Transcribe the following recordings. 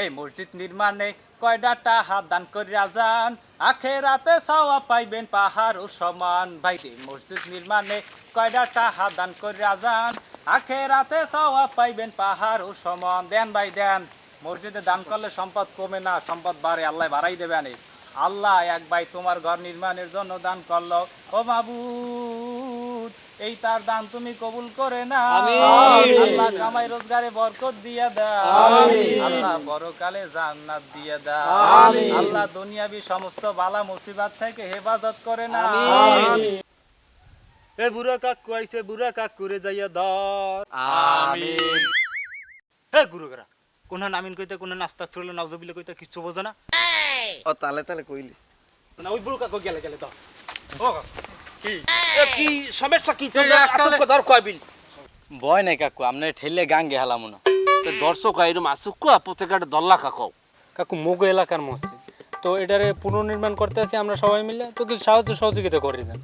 এই মসজিদ নির্মাণে কয়টা টাকা দান করিয়া যান, আখেরাতে সওয়াব পাইবেন পাহাড় ও সমান। ভাই এই মসজিদ নির্মাণে কয়টা টাকা দান করিয়া যান, আখেরাতে সওয়াব পাইবেন পাহাড় ও সমান। দেন ভাই দেন, মসজিদে দান করলে সম্পদ কমে না, সম্পদ বাড়ে, আল্লাহ বাড়াই দেবে আনে। আল্লাহ এক ভাই তোমার ঘর নির্মাণের জন্য দান করলো, ও মাবুদ এই তার দান তুমি কবুল করে না। আল্লাহ কামাই রোজগারে বরকত দিয়ে দাও, আল্লাহ বড়কালে জান্নাত দিয়ে দাও, আল্লাহ দুনিয়াবি সমস্ত বালা মুসিবত থেকে হেফাজত করে না। এ বুড়া কাকু আইছে, বুড়া কাকুরে যাইয়া ধর। আমিন। হে গুরুগরা, কোন আমিন কইতে কোন আস্তাগফিরুল্লাহ নাউজুবিল্লাহ কইতে কিচ্ছু বোঝে না। ও তালে তালে কইলিস না ওই বুড়ো কাকু গেলে গেলে তো ও কি কি সমস্যা কি তোর আসল কথা কইবিল ভয় নাই কাকু, আপনি ঠেললে গাঙ্গে হেলাম না। তো দর্শক আইরম আসুক কো প্রত্যেকটা দল্লা কাকও কাকু মোগো এলাকার মসজিদ তো এটারে পুনর্নির্মাণ করতে আছি আমরা সবাই মিলে, তো কিছু সাহায্য সহযোগিতা করে দেন।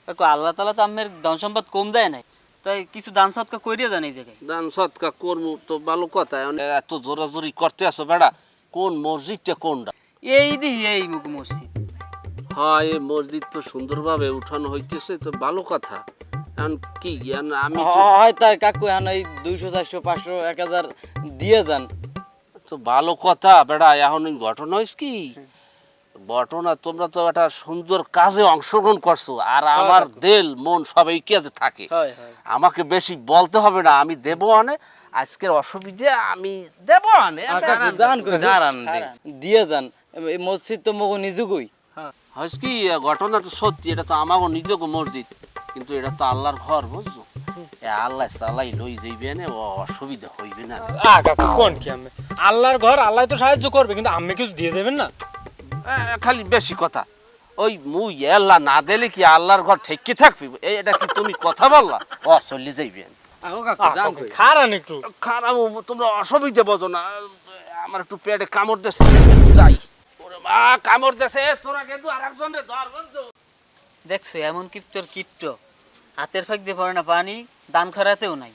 কাকু আল্লাহ তাআলা তো আমের দান সম্পদ কম দেয় নাই, তাই কিছু দান সৎকা কইরিয়া জান এই জায়গায়। দান সৎকা করমু তো ভালো কথা, এত জোরাজোরি করতে আসো বেড়া। কোন মসজিদটা কোনটা? এই দিহি এই মুখ মসজিদ। হ্যাঁ এই মসজিদ তো সুন্দরভাবে উঠানো হইতেছে, তো ভালো কথা। এখন কি আমি হয় তাই কাকু, এখন এই 200 400 500 1000 দিয়ে দেন। তো ভালো কথা বেড়া। এখন ওই ঘটনা হয়েছে কি, ঘটনা তোমরা তো একটা সুন্দর কাজে অংশগ্রহণ করছো, আর আমার দিল মন সব এই কাজে থাকে। আমাকে বেশি বলতে হবে না, আমি দেবো আনে। আজকের অসুবিধে আমি দেবো আনে। দিয়ে দেন, এই মসজিদ তো মগো নিজুকই। হয়েছে কি, ঘটনা তো সত্যি, এটা তো আমারও নিজেকে মসজিদ, কিন্তু এটা তো আল্লাহর ঘর, বুঝছো? আল্লাহ চালাই লই যাইবে না, অসুবিধা হইবে না। কাকু কোন কি আমি আল্লাহর ঘর, আল্লাহ তো সাহায্য করবে, কিন্তু আমি কিছু দিয়ে দেবেন না। খালি বেশি কথা। ওই মুই আল্লাহ না দিলে কি আল্লাহর ঘর ঠেকে থাকবি? এটা কি তুমি কথা বললা? চলে যাইবে। খারান একটু খারাপ, তোমরা অসুবিধা বোঝো না। আমার একটু পেটে কামড় দেছে, যাই। ওরে মা, কামড় দেছে। তোরা কিন্তু আরেকজন রে ধর, বুঝছো? দেখছো এমন কিপ্টর কিপ্ট, হাতের ফাঁক দিয়ে পড়ে না পানি, দান খরাতেও নাই।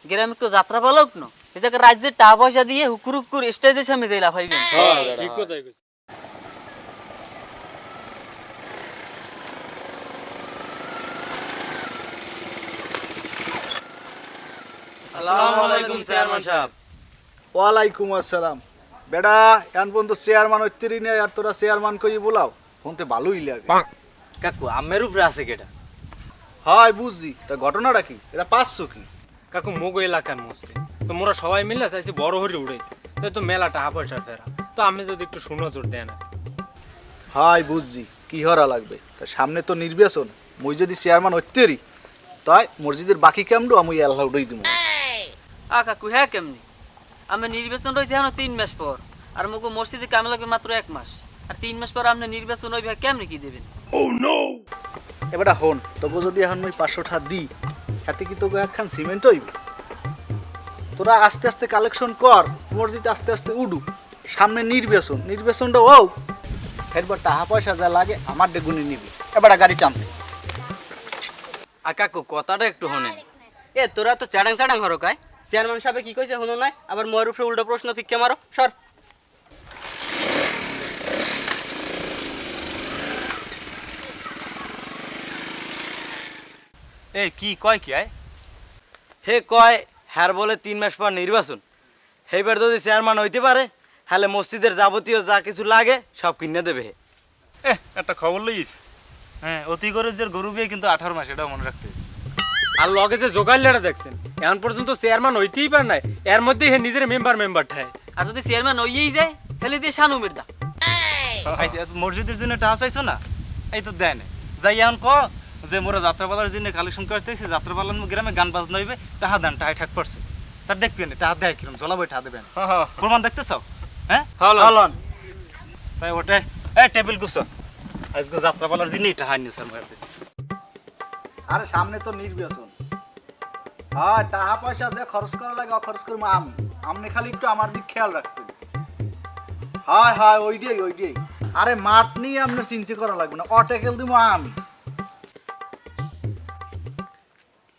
গ্রামে কেউ যাত্রা পালক না, এই জায়গায় রাজ্যের টাকা পয়সা দিয়ে হুকুর হুকুর স্টেজের সামনে যাই লাফাইবেন। ঠিক কথাই কইছ। আসসালামু আলাইকুম চেয়ারম্যান সাহেব। ওয়ালাইকুম আসসালাম। বেটা এখন পর্যন্ত চেয়ারম্যান হইতেরি নেই, আর তোরা চেয়ারম্যান কই বলাও, শুনতে ভালোই লাগে। কাকু আমের উপরে আছে কেটা? হয় বুঝছি, তা ঘটনাটা কি? এটা পাঁচশো কি? কাকু মোগো এলাকার মসজিদ তো মোরা সবাই মিলে চাইছি বড় হরে উড়ে, তাই তো মেলা টাকা পয়সা ফেরা, তো আমি যদি একটু সুনজর দেন। হয় বুঝছি, কি হরা লাগবে। তা সামনে তো নির্বাচন, মুই যদি চেয়ারম্যান হইতেরি তাই মসজিদের বাকি কামডু আমি আল্লাহ উড়াই দিব। কাকু হ্যাঁ কেমনি? আমার নির্বাচন রয়েছে এখন 3 মাস পর, আর মুগো মসজিদে কাম লাগবে মাত্র 1 মাস, আর 3 মাস পর আপনার নির্বাচন হইবে, কেমনি কি দেবেন? এবারটা হন, তোকে যদি এখন মুই 500 টাকা দিই, হাতে কি তোকে একখান সিমেন্ট হইব? তোরা আস্তে আস্তে কালেকশন কর, মসজিদ আস্তে আস্তে উডু, সামনে নির্বাচন, নির্বাচনটা ও এরপর টাকা পয়সা যা লাগে আমার ডেগুনি নিবি। এবার গাড়ি টানতে। আর কাকু কথাটা একটু শোনেন। এ তোরা তো চাডাং চাডাং হরো কায়, চেয়ারম্যান সাহেব কি কইছে শুনো নাই, আবার মোর উপরে উল্টো প্রশ্ন ফিক্কে মারো, সর। এই কি কয় কি আয়? হে কয় হ্যার বলে 3 মাস পর নির্বাচন, সেইবার যদি চেয়ারম্যান হইতে পারে হলে মসজিদের যাবতীয় যা কিছু লাগে সব কিনে দেবে। একটা খবর লইস, হ্যাঁ অতি করে যে গরু বিয়ে কিন্তু 18 মাস, এটা মনে রাখতে। আর লগে যে জোগাইলেটা দেখছেন, এখন পর্যন্ত চেয়ারম্যান হইতেই পার নাই, এর মধ্যে হে নিজের মেম্বার ঠায়। আর যদি চেয়ারম্যান হইয়েই যায় তাহলে দিয়ে শানু মির্দা। মসজিদের জন্য টাকা চাইছো না, এই তো দেয় না। যাই এখন ক যে মোরা যাত্রাপালার জন্য কালেকশন করতেছি, যাত্রাপালার গ্রামে গান বাজনা হইবে, টাহা দেন, টাহাই ঠাক পড়ছে। তার দেখবি না টাহা দেয় কিরম জলাবই টাহা দেবেন, প্রমাণ দেখতেছ? হ্যাঁ হলন তাই ওটে। এই টেবিল গুছো, আজকে যাত্রাপালার জন্য টাহা নিয়ে স্যার মারতে। আরে সামনে তো নির্বাচন, হ্যাঁ টাকা পয়সা যে খরচ করা লাগে খরচ করবো আমি, আপনি খালি একটু আমার দিক খেয়াল রাখবেন। হয় হয় ওইটাই। আরে মাঠ নিয়ে আপনার চিন্তা করা লাগবে না, অটেকেল দিব আমি।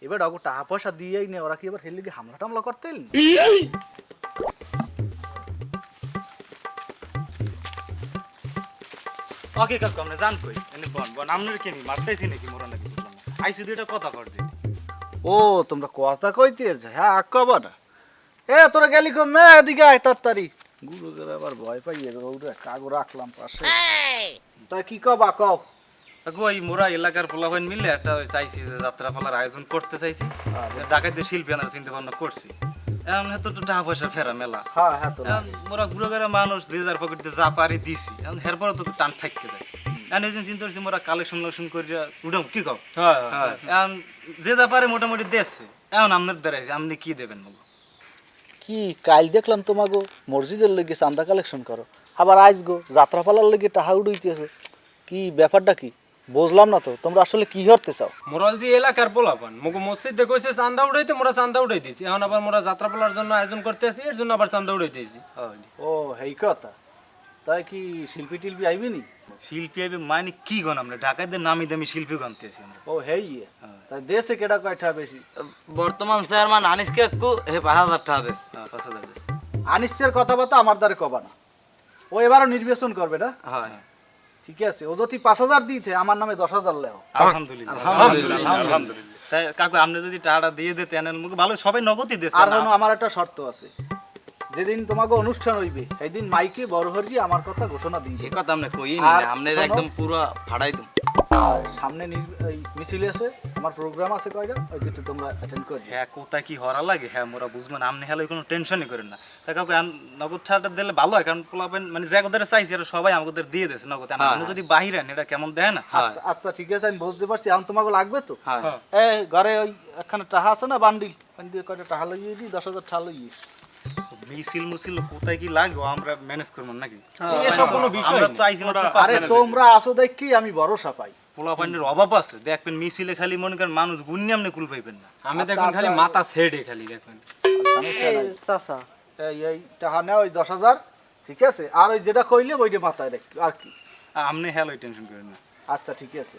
এবার ডগো টাকা পয়সা দিয়েই নে, ওরা কি এবার হেলে হামলা টামলা করতেন? ওকে কাকু আমরা জান কই এনে বন বন আপনার কি নি মারতেছি নাকি মোরা নাকি বুঝলাম না আইসি দুইটা কথা করছি ও তোমরা কথা কইতে হ্যাঁ কবা না এ তোরা গেলি কো মে এদিকে আয় তাড়াতাড়ি গুরু করে আবার ভয় পাইয়ে ওরে কাগো রাখলাম পাশে তাই কি কবা কও কাকু এই মোরা এলাকার পোলাপাইন মিলে একটা ওই চাইছি যে যাত্রাপালার আয়োজন করতে চাইছি ঢাকাতে শিল্পী আনার চিন্তা ভাবনা করছি এখন এত তো টাকা পয়সা ফেরা মেলা হ্যাঁ হ্যাঁ তো এখন মোরা ঘুরে ঘুরে মানুষ যে যার পকেটে যা পারি দিছি এখন এরপরে তো টান থাকতে যায় এখন এই যে চিন্তা করছি মোরা কালেকশন করিয়া উঠাম কি কও এখন যে যা পারে মোটামুটি দেশে এখন আপনার দাঁড়াইছে আপনি কি দেবেন মগো কি কাল দেখলাম তোমাগো মসজিদের লেগে চান্দা কালেকশন করো আবার আজ গো যাত্রাপালার লেগে টাহা উড়াইতেছো কি ব্যাপারটা কি বুঝলাম না তো তোমরা আসলে কি করতে চাও মোরাল যে এলাকার পোলাপান মুগো মসজিদে কইছে চান্দা উড়াইতে মোরা চান্দা উড়াই দিছি এখন আবার মোরা যাত্রাপালার জন্য আয়োজন করতে আছি এর জন্য আবার চান্দা উড়াই দিয়েছি ও হেই কথা তাই কি শিল্পী টিল্পী আইবি নি শিল্পী আইবে মানে কি গন আমরা ঢাকাতে নামি দামি শিল্পী গনতেছি আমরা ও হেই তাই দেশে কেডা কয়টা বেশি বর্তমান চেয়ারম্যান আনিস কাকু হে 5000 টাকা দেশ 5000 দেশ আনিসের কথাবার্তা আমার দ্বারে কবা না ও এবারও নির্বাচন করবে না হয় ঠিক আছে ও যদি 5000 দিতে আমার নামে 10000 লেও আলহামদুলিল্লাহ আলহামদুলিল্লাহ তাই কাকু আপনি যদি টাকাটা দিয়ে দিতেন মুখ ভালো সবাই নগদই দেছে আর হনো আমার একটা শর্ত আছে যেদিন তোমাকে অনুষ্ঠান হইবে সেই দিন মাইকে বড় হরি আমার কথা ঘোষণা দিবে এই কথা আমরা কই আর নি আমনের শোনো। একদম পুরো ফাড়াই দিম আর সামনে এই মিছিল আছে আমার প্রোগ্রাম আছে কয়টা ওই দুটো তোমরা অ্যাটেন্ড করবে হ্যাঁ কোথায় কি হরা লাগে হ্যাঁ মোরা বুঝবেন আপনি হেলে কোনো টেনশনই করেন না তাই কাকু নগদ ছাড়টা দিলে ভালো হয় কারণ পোলাপেন মানে যে ওদের চাইছে এটা সবাই আমাদের দিয়ে দেছে নগদ আপনি যদি বাহির আন এটা কেমন দেয় না আচ্ছা আচ্ছা ঠিক আছে আমি বুঝতে পারছি এখন তোমাকে লাগবে তো হ্যাঁ এই ঘরে ওই একখানে টাহা আছে না বান্ডিল দিয়ে কয়টা টাহা লইয়ে দিই 10000 টাহা লইয়ে মিছিল মুছিল কোথায় কি লাগবে আমরা ম্যানেজ করবো নাকি এসব কোনো বিষয় আমরা না। তো আইছি মাত্র আরে তোমরা আসো দেখি আমি ভরসা পাই পোলাপানের অভাব আছে দেখবেন মিছিলে খালি মনে করেন মানুষ গুন্নি আপনি কুল পাইবেন না আমি দেখুন খালি মাথা ছেড়ে খালি দেখুন চাচা এই টাহা নেও ওই 10000 ঠিক আছে আর ওই যেটা কইলে ওইটা মাথায় রাখ আর কি আপনি হেলো টেনশন করেন না আচ্ছা ঠিক আছে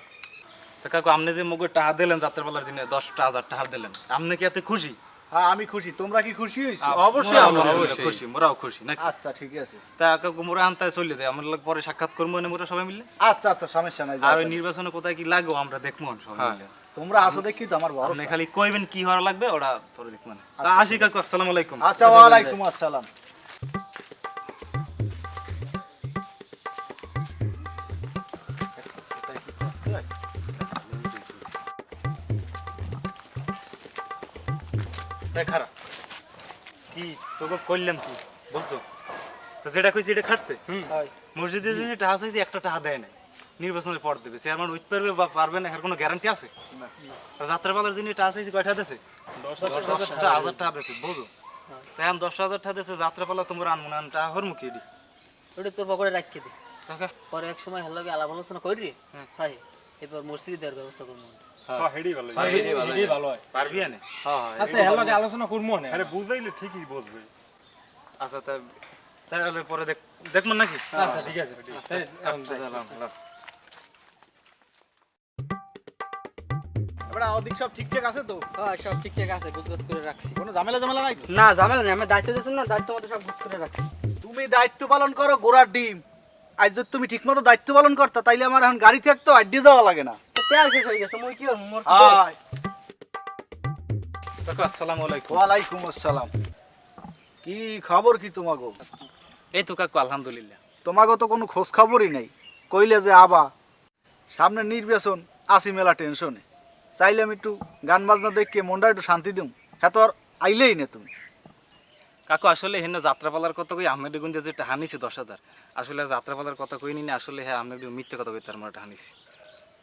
তো কাকু আপনি যে মগর টাকা দিলেন যাত্রাপালার দিনে 10,000 টাকা দিলেন আপনি কি এতে খুশি হ্যাঁ আমি খুশি তোমরা কি খুশি হইছো অবশ্যই আমরা অবশ্যই খুশি মোরাও খুশি নাকি আচ্ছা ঠিক আছে তা কাকু মোরা আনতায় চলে যায় আমরা পরে সাক্ষাৎ করবো না মোরা সবাই মিলে আচ্ছা আচ্ছা সমস্যা নাই আর যাও। ওই নির্বাচনে কোথায় কি লাগবে আমরা দেখবো সবাই মিলে তোমরা আসো দেখি তো আমার ভরসা আপনি খালি কইবেন কি হওয়ার লাগবে ওরা পরে দেখবেন তা আসি কাকু আসসালামু আলাইকুম আচ্ছা ওয়ালাইকুম আসসালাম তাই খারাপ কি তোকে কইলাম কি বলছো তো যেটা কইছি এটা খাটছে মসজিদের জন্য টাকা চাইছি একটা টাকা দেয় নাই নির্বাচনের পর দেবে চেয়ারম্যান উইথ পারবে বা পারবে না এর কোনো গ্যারান্টি আছে আর যাত্রাপালার জন্য টাকা চাইছি কয়টা দিয়েছে 10,000 টাকা দিয়েছে বুঝো তাই আমি 10,000 টাকা দিয়েছে যাত্রাপালা তোমরা আনমো না টাকা হর মুখে দি ওটা তোর পকেটে রাখকে দে কাকা পরে এক সময় হেলাকে আলাপ আলোচনা করি হয় এরপর মসজিদে দেওয়ার ব্যবস্থা করবো হেডি ভালো এটাই ভালো হয় পারবি না আচ্ছা হেলাকে আলোচনা করবো না আরে বুঝাইলে ঠিকই বুঝবে আচ্ছা তাহলে পরে দেখবো নাকি আচ্ছা ঠিক আছে এবারে ওদিক সব ঠিকঠাক আছে তো হ্যাঁ সব ঠিকঠাক আছে গুছগাছ করে রাখছি কোনো ঝামেলা ঝামেলা নাই তো না ঝামেলা নেই আমি দায়িত্ব দিয়েছেন না দায়িত্ব মতো সব গুছ করে রাখছি তুমি দায়িত্ব পালন করো গোড়ার ডিম আজ যদি তুমি ঠিকমতো দায়িত্ব পালন করতা তাইলে আমার এখন গাড়ি থাকতো আড্ডি যাওয়া লাগে না তেল শেষ হয়ে গেছে মই কি হল মোর হাই কাকু আসসালামু আলাইকুম ওয়ালাইকুম আসসালাম কি খবর কি তোমাগো এই তো কাকু আলহামদুলিল্লাহ তোমাগো তো কোনো খোঁজ খবরই নেই কইলে যে আবা সামনে নির্বাচন আসি মেলা টেনশনে চাইলাম একটু গান বাজনা দেখে মনটা একটু শান্তি দিম হ্যাঁ তো আর আইলেই না তুমি কাকু আসলে হেন যাত্রাপালার কথা কই আহমেদ গুঞ্জে যে টাকা নিছে 10,000 আসলে যাত্রাপালার কথা কই নি আসলে হ্যাঁ আহমেদ মিথ্যে কথা কই তার মানে টাকা নিছি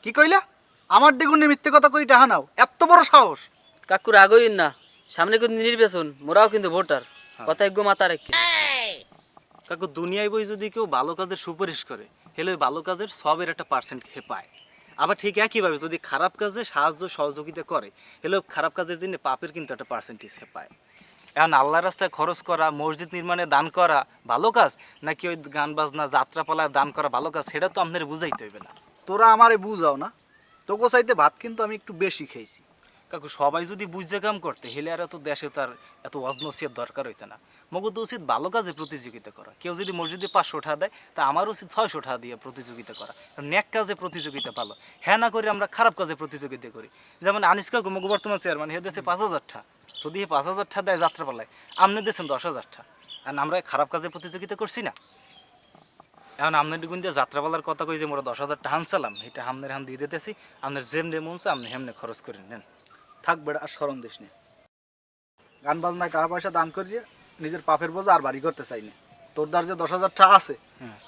কি কইলা আমার দ্বিগুণে মিথ্যে কথা কই টাহা নাও এত বড় সাহস কাকুর আগইন না সামনে কিন্তু নির্বাচন মোরাও কিন্তু ভোটার কথা একগো মাথা রাখি কাকু দুনিয়ায় বই যদি কেউ ভালো কাজের সুপারিশ করে হেলে ওই ভালো কাজের সবের একটা পার্সেন্ট হে পায় আবার ঠিক একইভাবে যদি খারাপ কাজে সাহায্য সহযোগিতা করে হেলে খারাপ কাজের জন্য পাপের কিন্তু একটা পার্সেন্টেজ হে পায় এখন আল্লাহর রাস্তায় খরচ করা মসজিদ নির্মাণে দান করা ভালো কাজ নাকি ওই গান বাজনা যাত্রাপালায় দান করা ভালো কাজ সেটা তো আপনার বুঝাইতে হইবে না তোরা আমারে বুঝাও না তোকে চাইতে ভাত কিন্তু আমি একটু বেশি খেয়েছি কাকু সবাই যদি বুঝে কাম করতে হেলে আর এত দেশে তার এত অজনসিয়ার দরকার হইতো না মগদ উচিত ভালো কাজে প্রতিযোগিতা করা কেউ যদি মসজিদে 500 টাকা দেয় তা আমার উচিত 600 টাকা দিয়ে প্রতিযোগিতা করা নেক কাজে প্রতিযোগিতা ভালো হ্যাঁ না করে আমরা খারাপ কাজে প্রতিযোগিতা করি যেমন আনিস কাকু মগু বর্তমান চেয়ারম্যান হে দেশে 5000 টাকা যদি হে 5000 টাকা দেয় যাত্রা পালায় আপনি দিয়েছেন 10,000 টাকা আর আমরা খারাপ কাজে প্রতিযোগিতা করছি না এখন আপনার গুণ দিয়ে যাত্রাপালার কথা কই যে মোরা 10,000 টাকা হামচালাম এটা হামনের হাম দিয়ে দিতেছি আপনার যেমনে মন চায় আপনি হেমনে খরচ করে নেন থাক বেটা আর স্মরণ দিস নে গান বাজনায় টাকা পয়সা দান করিয়ে নিজের পাপের বোঝা আর বাড়ি করতে চাই না তোর দ্বার যে 10,000 টাকা আছে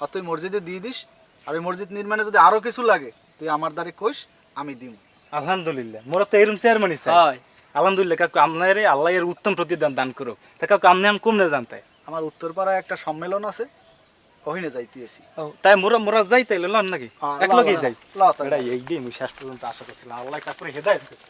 আর তুই মসজিদে দিয়ে দিস আর ওই মসজিদ নির্মাণে যদি আরো কিছু লাগে তুই আমার দ্বারে কইস আমি দিব আলহামদুলিল্লাহ মোরা তো এরম চেয়ারম্যানই চাই হয় আলহামদুলিল্লাহ কাকু আপনার আল্লাহ এর উত্তম প্রতিদান দান করুক তা কাকু আপনি আমি কমনে জানতে আমার উত্তরপাড়ায় একটা সম্মেলন আছে ওখানে যাইতেছি তাই মোরা মোরা যাই তাইলে লন নাকি হ্যাঁ, এক লগেই যাই লও তাই। এটা এই মুই শেষ পর্যন্ত আশা করছিলাম আল্লাহ কাকুরে হেদায়েত দিয়েছে